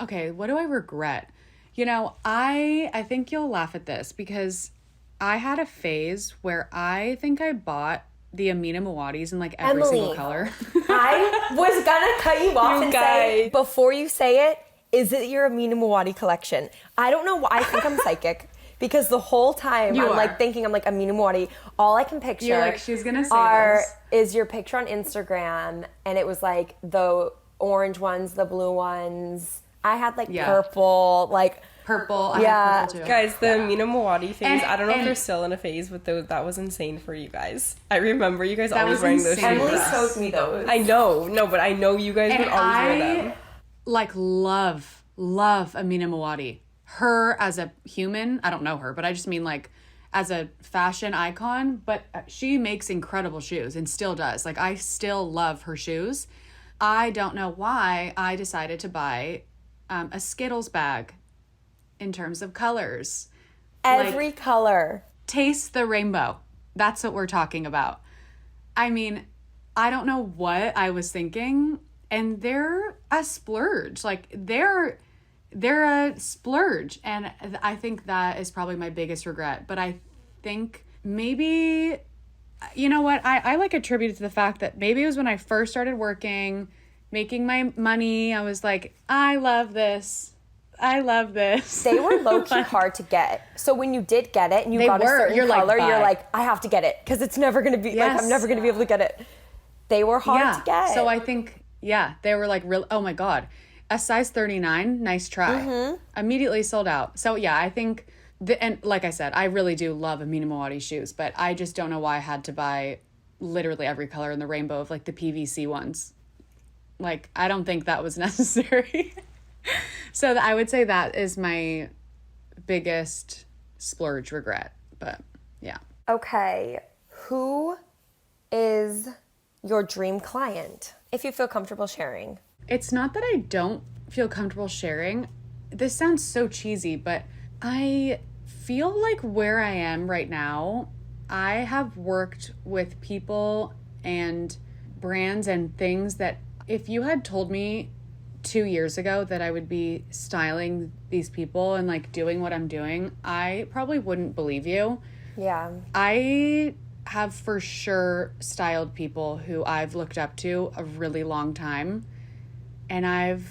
Okay, what do I regret? You know, I think you'll laugh at this because I had a phase where I think I bought the Amina Muad'Dis in like every Emily. single color. I was gonna cut you off You and say, guys. before you say it, is it your Amina Muad'Di collection? I don't know why. I think I'm psychic because the whole time You I'm are. like thinking I'm like Amina Muad'Di. All I can picture You're like, she's gonna say is your picture on Instagram, and it was like the orange ones, the blue ones. I had like Yeah. purple, like purple. I Yeah. have purple too. Guys, the Amina Muad'Di phase, And- I don't know if and- they're still in a phase, but that was insane for you guys. I remember you guys That always was wearing those insane. shoes. Emily showed me those. I know, no, but I know you guys And would always wear I them. like love Amina Muad'Di. Her as a human, I don't know her, but I just mean like as a fashion icon, but she makes incredible shoes and still does. Like I still love her shoes. I don't know why I decided to buy a Skittles bag in terms of colors. Every color. Taste the rainbow. That's what we're talking about. I mean, I don't know what I was thinking, and they're a splurge. Like they're a splurge, and I think that is probably my biggest regret. But I think maybe, you know what, I like attribute it to the fact that maybe it was when I first started working, making my money. I was like, I love this. They were low-key hard to get. So when you did get it and you They got a were. certain You're like, color, you're bye. like, I have to get it because it's never going to be, like, Yes. I'm never going to be able to get it. They were hard to get. So I think, yeah, they were like real. Oh my God. A size 39, nice try. Immediately sold out. So yeah, I think, and like I said, I really do love Amina Muad'Di shoes, but I just don't know why I had to buy literally every color in the rainbow of like the PVC ones. Like, I don't think that was necessary. So I would say that is my biggest splurge regret. But yeah. Okay, who is your dream client? If you feel comfortable sharing. It's not that I don't feel comfortable sharing. This sounds so cheesy, but I feel like where I am right now, I have worked with people and brands and things that if you had told me 2 years ago that I would be styling these people and like doing what I'm doing, I probably wouldn't believe you. Yeah. I have for sure styled people who I've looked up to a really long time. And I've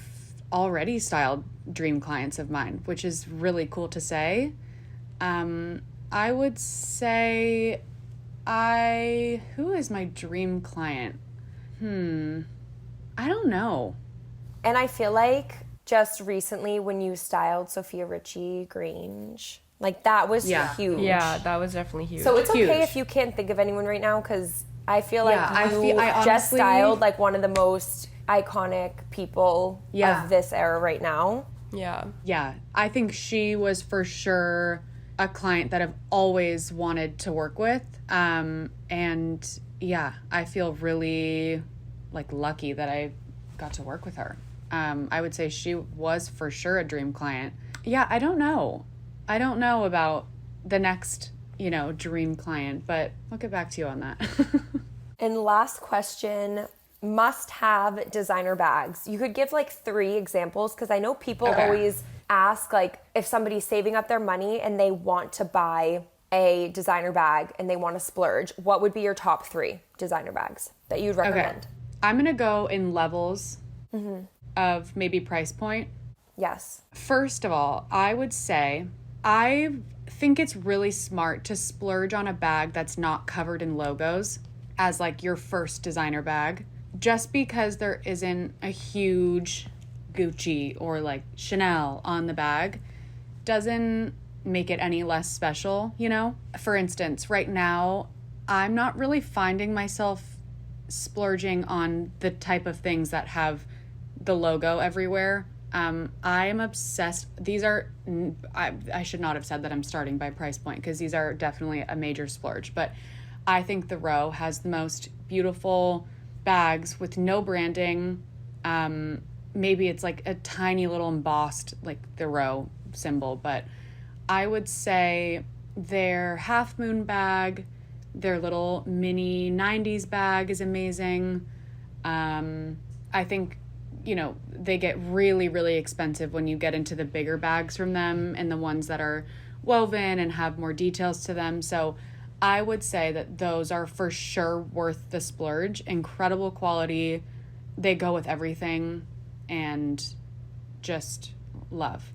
already styled dream clients of mine, which is really cool to say. I would say who is my dream client? I don't know. And I feel like just recently when you styled Sophia Richie Grange, like that was Yeah. huge. Yeah, that was definitely huge. So it's okay Huge. if you can't think of anyone right now because I feel like Yeah, I I just honestly- styled like one of the most iconic people Yeah. of this era right now. yeah. Yeah, I think she was for sure a client that I've always wanted to work with. And yeah, I feel really like lucky that I got to work with her. I would say she was for sure a dream client. Yeah, I don't know. I don't know about the next, dream client, but I'll get back to you on that. And last question, must have designer bags. You could give like 3 examples because I know people Okay. always ask like if somebody's saving up their money and they want to buy a designer bag and they want to splurge, what would be your top 3 designer bags that you'd recommend? I'm going to go in levels of maybe price point. Yes. First of all, I would say I think it's really smart to splurge on a bag that's not covered in logos as like your first designer bag, just because there isn't a huge Gucci or like Chanel on the bag doesn't make it any less special, For instance, right now I'm not really finding myself splurging on the type of things that have the logo everywhere. I am obsessed. These are, I should not have said that I'm starting by price point, because these are definitely a major splurge, but I think the Row has the most beautiful bags with no branding. Maybe it's like a tiny little embossed, like the Row symbol, but I would say their Half Moon bag, their little mini 90s bag is amazing. I think, you know, they get really, really expensive when you get into the bigger bags from them and the ones that are woven and have more details to them. So I would say that those are for sure worth the splurge. Incredible quality. They go with everything, and just love.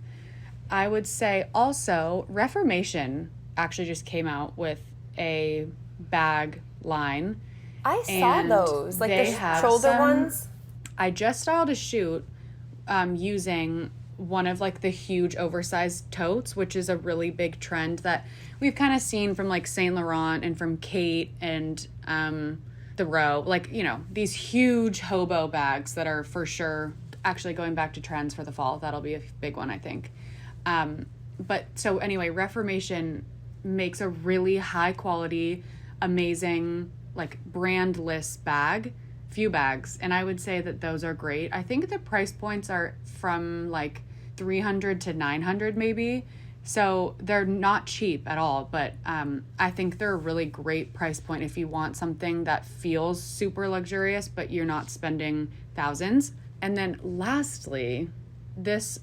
I would say also Reformation actually just came out with a bag line. I saw those, like the shoulder ones. I just styled a shoot using one of like the huge oversized totes, which is a really big trend that we've kind of seen from like Saint Laurent and from Kate and the Row, like, you know, these huge hobo bags that are for sure actually going back to trends for the fall. That'll be a big one, I think. But so anyway, Reformation makes a really high quality, amazing, like brandless bag, few bags. And I would say that those are great. I think the price points are from like 300 to 900 maybe. So they're not cheap at all, but I think they're a really great price point if you want something that feels super luxurious, but you're not spending thousands. And then lastly, this,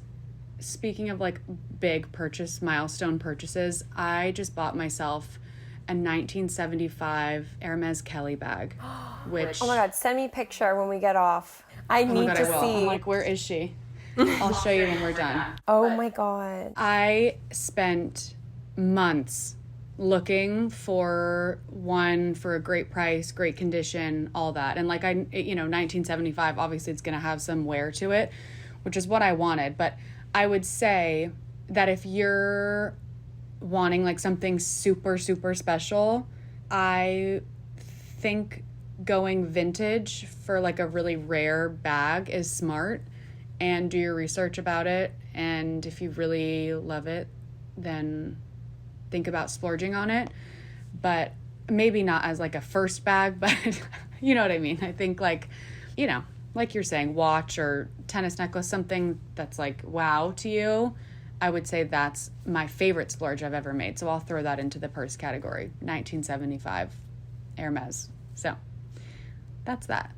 speaking of like big purchase, milestone purchases, I just bought myself a 1975 Hermes Kelly bag, which... Oh my God, send me a picture when we get off. I need to see. I'm like, where is she? I'll show you when we're done. Oh my God. I spent months looking for one for a great price, great condition, all that. And like, 1975, obviously it's going to have some wear to it, which is what I wanted. But I would say that if you're wanting like something super, super special, I think going vintage for like a really rare bag is smart. And do your research about it. And if you really love it, then think about splurging on it. But maybe not as like a first bag, but you know what I mean? I think like, you know, like you're saying, watch or tennis necklace, something that's like wow to you. I would say that's my favorite splurge I've ever made. So I'll throw that into the purse category, 1975 Hermes. So that's that.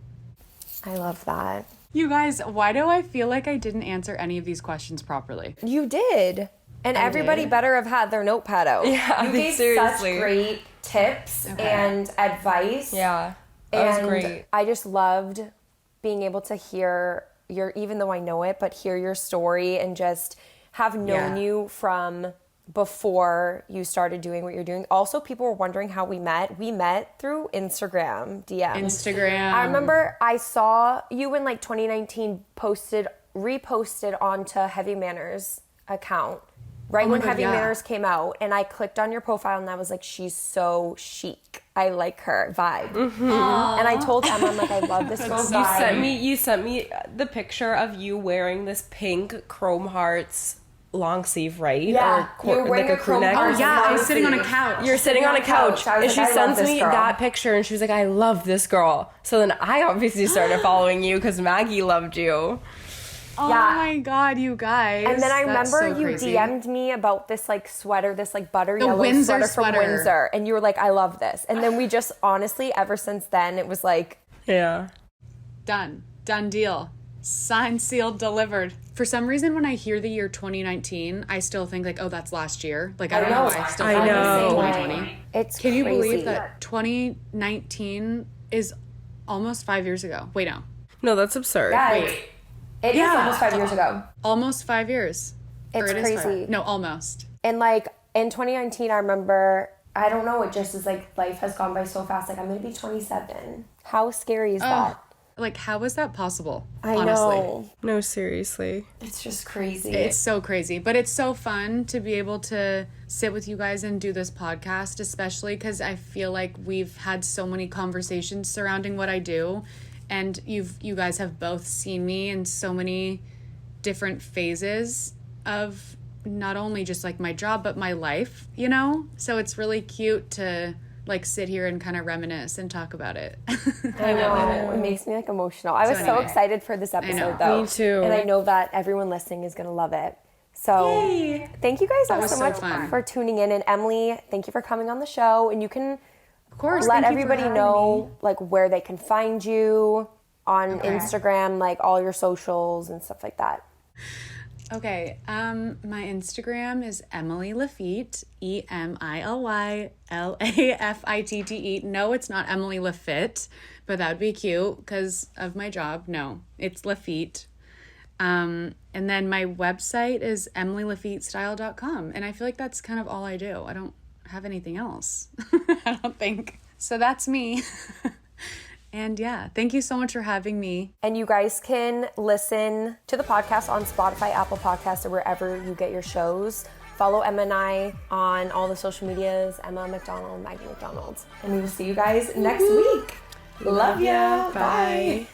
I love that. You guys, why do I feel like I didn't answer any of these questions properly? You did. And everybody better have had their notepad out. Yeah, you gave seriously. such great tips and advice. Yeah, that was great. I just loved being able to hear your, even though I know it, but hear your story and just have known you from before you started doing what you're doing. Also, people were wondering how we met. We met through Instagram DMs. I remember I saw you in like 2019 reposted onto Heavy Manners account right when Heavy Manners came out, and I clicked on your profile and I was like, she's so chic. I like her vibe. Mm-hmm. And I told Emma, I'm like, I love this girl's vibe. You sent me the picture of you wearing this pink Chrome Hearts long sleeve, right? Yeah, or like a crew neck. Oh yeah, I was sitting on a couch. You're sitting on a couch, and she sends me that picture, and she was like, "I love this girl." So then I obviously started following you because Maggie loved you. Oh my God, you guys! And then I remember you DM'd me about this like sweater, this like butter yellow Windsor sweater from Windsor, and you were like, "I love this." And then we just honestly, ever since then, it was like, done deal. Signed, sealed, delivered. For some reason, when I hear the year 2019, I still think like, oh, that's last year. Like, I don't know. I still think it's 2020. It's Can you crazy. believe that 2019 is almost 5 years ago? Wait, no. No, that's absurd. Yeah, it is almost 5 years ago. Almost 5 years. It's crazy. No, almost. And like in 2019, I remember, I don't know, it just is like life has gone by so fast. Like I'm going to be 27. How scary is that? like, how is that possible? I honestly know. No, seriously. It's just crazy. It's so crazy, but it's so fun to be able to sit with you guys and do this podcast, especially because I feel like we've had so many conversations surrounding what I do, and you guys have both seen me in so many different phases of not only just like my job but my life, you know? So it's really cute to like sit here and kind of reminisce and talk about it. I know. It makes me like emotional. I was so excited for this episode though. Me too. And I know that everyone listening is going to love it. So thank you guys all so much for tuning in. And Emily, thank you for coming on the show. And you can Of course, let everybody know like where they can find you on Instagram, like all your socials and stuff like that. Okay, my Instagram is Emily Lafitte, EmilYLafitte. No, it's not Emily Lafitte, but that would be cute because of my job. No, it's Lafitte. And then my website is emilylafittestyle.com. And I feel like that's kind of all I do. I don't have anything else, I don't think. So that's me. And yeah, thank you so much for having me. And you guys can listen to the podcast on Spotify, Apple Podcasts, or wherever you get your shows. Follow Emma and I on all the social medias, Emma McDonald, Maggie McDonald. And we will see you guys next week. Love ya. Bye.